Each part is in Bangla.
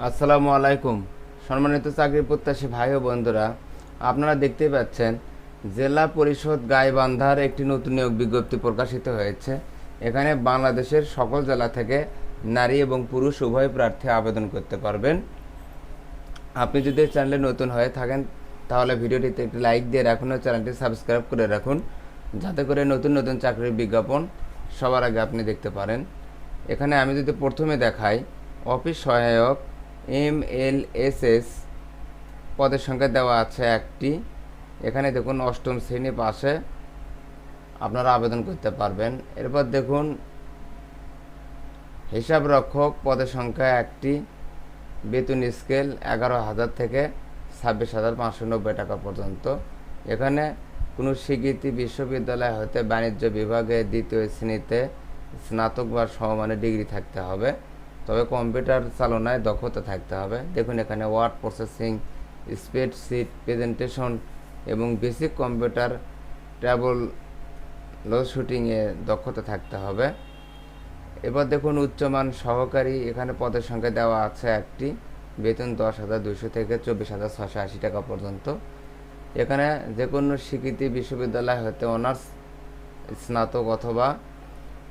আসসালামু আলাইকুম। সম্মানিত চাকরি প্রত্যাশী ভাই ও বন্ধুরা, আপনারা দেখতেই পাচ্ছেন জেলা পরিষদ গাইবান্ধার একটি নতুন নিয়োগ বিজ্ঞপ্তি প্রকাশিত হয়েছে। এখানে বাংলাদেশের সকল জেলা থেকে নারী এবং পুরুষ উভয় প্রার্থী আবেদন করতে পারবেন। আপনি যদি চ্যানেলে নতুন হয়ে থাকেন তাহলে ভিডিওটিতে একটি লাইক দিয়ে রাখুন ও চ্যানেলটি সাবস্ক্রাইব করে রাখুন, যাতে করে নতুন নতুন চাকরির বিজ্ঞাপন সবার আগে আপনি দেখতে পারেন। এখানে আমি যদি প্রথমে দেখাই, অফিস সহায়ক MLSS পদের সংখ্যা দেওয়া আছে একটি। এখানে দেখুন 8ম শ্রেণী পাশে আপনারা আবেদন করতে পারবেন। এরপর দেখুন হিসাব রক্ষক পদের সংখ্যা একটি, বেতন স্কেল 11,000 থেকে 26,590 টাকা পর্যন্ত। এখানে কোনো স্বীকৃতি বিশ্ববিদ্যালয় হতে বাণিজ্য বিভাগে 2য় শ্রেণীতে স্নাতক বা সমমানের ডিগ্রি থাকতে হবে, তবে কম্পিউটার চালনায় দক্ষতা থাকতে হবে। দেখুন এখানে ওয়ার্ড প্রসেসিং, স্প্রেডশিট, প্রেজেন্টেশন এবং বেসিক কম্পিউটার ট্যাবল শুটিংয়ে দক্ষতা থাকতে হবে। এবার দেখুন উচ্চমান সহকারী, এখানে পদের সংখ্যা দেওয়া আছে একটি, বেতন 10,200 থেকে 24,680 টাকা পর্যন্ত। এখানে যে কোনো স্বীকৃতি বিশ্ববিদ্যালয় হতে অনার্স, স্নাতক অথবা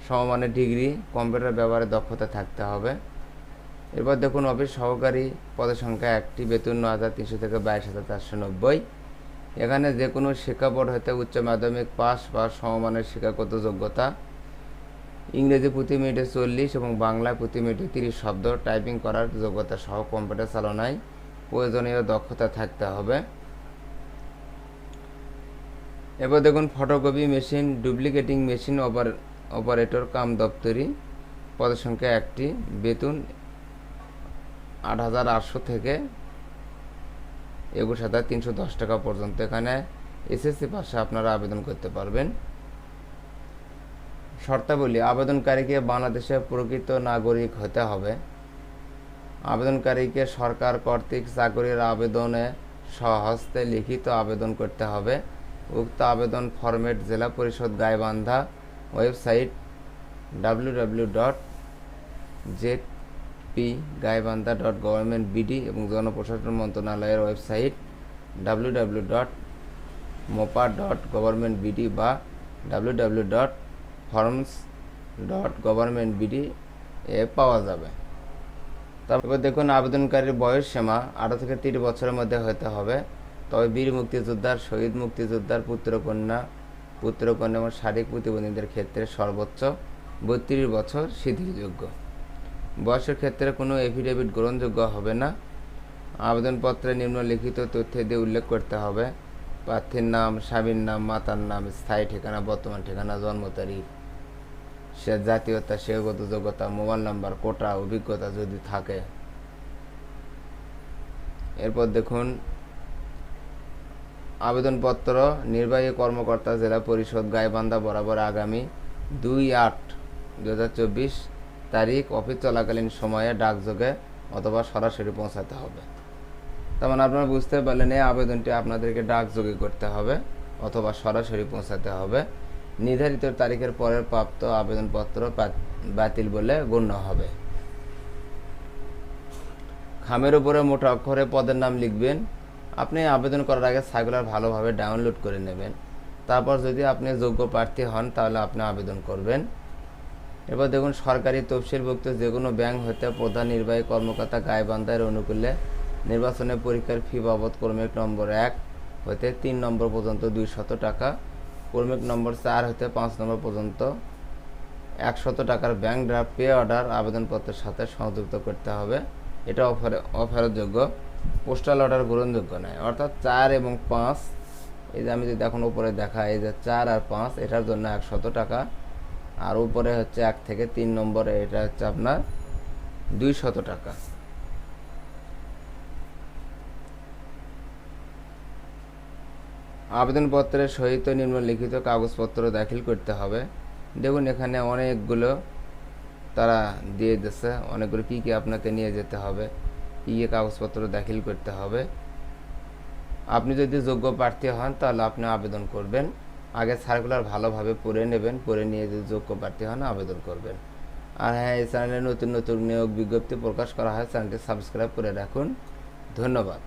সমমানের ডিগ্রি কম্পিউটার ব্যবহারে দক্ষতা থাকতে হবে। এরপর দেখুন অফিস সহকারী পদের সংখ্যা একটি, বেতন 9,300 থেকে 22,490। এখানে যে কোনো শিক্ষা বোর্ড হতে উচ্চ মাধ্যমিক পাস বা সমমানের শিক্ষাগত যোগ্যতা, ইংরেজি প্রতি মিনিটে 40 এবং বাংলায় প্রতি মিনিটে 30 শব্দ টাইপিং করার যোগ্যতা সহ কম্পিউটার চালনায় প্রয়োজনীয় দক্ষতা থাকতে হবে। এবার দেখুন photocopy machine, duplicating machine operator cum দপ্তরি পদের সংখ্যা একটি, বেতন 8,800 থেকে 21,310 টাকা পর্যন্ত। এখানে এসএসসি পাশে আপনারা আবেদন করতে পারবেন। শর্তাবলী: আবেদনকারীকে বাংলাদেশের প্রকৃত নাগরিক হতে হবে। আবেদনকারীকে সরকার কর্তৃক চাকরির আবেদনে স্বহস্তে লিখিত আবেদন করতে হবে। উক্ত আবেদন ফরম্যাট জেলা পরিষদ গাইবান্ধা ওয়েবসাইট www.zpgaibandha.government.bd এবং জনপ্রশাসন মন্ত্রণালয়ের ওয়েবসাইট www.mopa.government.bd বা www.forms.government.bd এ পাওয়া যাবে। তারপর দেখুন আবেদনকারীর বয়স সীমা 18 থেকে 30 বছরের মধ্যে হতে হবে, তবে বীর মুক্তিযোদ্ধার, শহীদ মুক্তিযোদ্ধার পুত্রকন্যা এবং শারীরিক প্রতিবন্ধীদের ক্ষেত্রে সর্বোচ্চ 32 বছর শিথিলযোগ্য। বয়সের ক্ষেত্রে কোনো এফিডেভিট গ্রহণযোগ্য হবে না। আবেদনপত্রে নিম্নলিখিত তথ্য দিয়ে উল্লেখ করতে হবে: প্রার্থীর নাম, স্বামীর নাম, মাতার নাম, স্থায়ী ঠিকানা, বর্তমান ঠিকানা, জন্ম তারিখ, সে জাতীয়তা, শিক্ষাগত যোগ্যতা, মোবাইল নাম্বার, কোটা, অভিজ্ঞতা যদি থাকে। এরপর দেখুন আবেদনপত্র নির্বাহী কর্মকর্তা জেলা পরিষদ গাইবান্ধা বরাবর আগামী 2/8/2024 তারিখ অফিস চলাকালীন সময়ে ডাকযোগে অথবা সরাসরি পৌঁছাতে হবে। তার মানে আপনারা বুঝতে পারলেন, এই আবেদনটি আপনাদেরকে ডাকযোগে করতে হবে অথবা সরাসরি পৌঁছাতে হবে। নির্ধারিত তারিখের পরের প্রাপ্ত আবেদনপত্র বাতিল বলে গণ্য হবে। খামের উপরে মোটা অক্ষরে পদের নাম লিখবেন। আপনি আবেদন করার আগে সার্কুলার ভালোভাবে ডাউনলোড করে নেবেন। তারপর যদি আপনি যোগ্য প্রার্থী হন তাহলে আপনি আবেদন করবেন। এবার দেখুন সরকারি তফসিলভুক্ত যে কোনো ব্যাংক হতে প্রধান নির্বাহী কর্মকর্তা গাইবান্ধার অনুকূলে নির্বাচনের পরীক্ষার ফি বাবদ ক্রমিক নম্বর 1 হতে 3 নম্বর পর্যন্ত 200 টাকা, ক্রমিক নম্বর 4 হতে 5 নম্বর পর্যন্ত 100 টাকার ব্যাংক ড্রাফট পে অর্ডার আবেদনপত্রের সাথে সংযুক্ত করতে হবে। এটা অফেরতযোগ্য, পোস্টাল অর্ডার গ্রহণযোগ্য নয়। অর্থাৎ 4 এবং 5, এই যে আমি যদি এখন উপরে দেখাই, এই যে 4 আর 5, এটার জন্য 100 টাকা, আর উপরে হচ্ছে 1 থেকে 3 নম্বরে এটা হচ্ছে আপনার 200 টাকা। আবেদনপত্রের সহিত নিম্নলিখিত কাগজপত্র দাখিল করতে হবে। দেখুন এখানে অনেকগুলো তারা দিয়ে দিচ্ছে, অনেকগুলো কী কী আপনাকে নিয়ে যেতে হবে, কী কী কাগজপত্র দাখিল করতে হবে। আপনি যদি যোগ্য প্রার্থী হন তাহলে আপনি আবেদন করবেন। আগে সার্কুলার ভালোভাবে পড়ে নেবেন, পড়ে নিয়ে যদি যোগ্য প্রার্থী হন আবেদন করবেন। আর হ্যাঁ, এই চ্যানেলে নতুন নতুন নিয়োগ বিজ্ঞপ্তি প্রকাশ করা হয়, চ্যানেলটি সাবস্ক্রাইব করে রাখুন। ধন্যবাদ।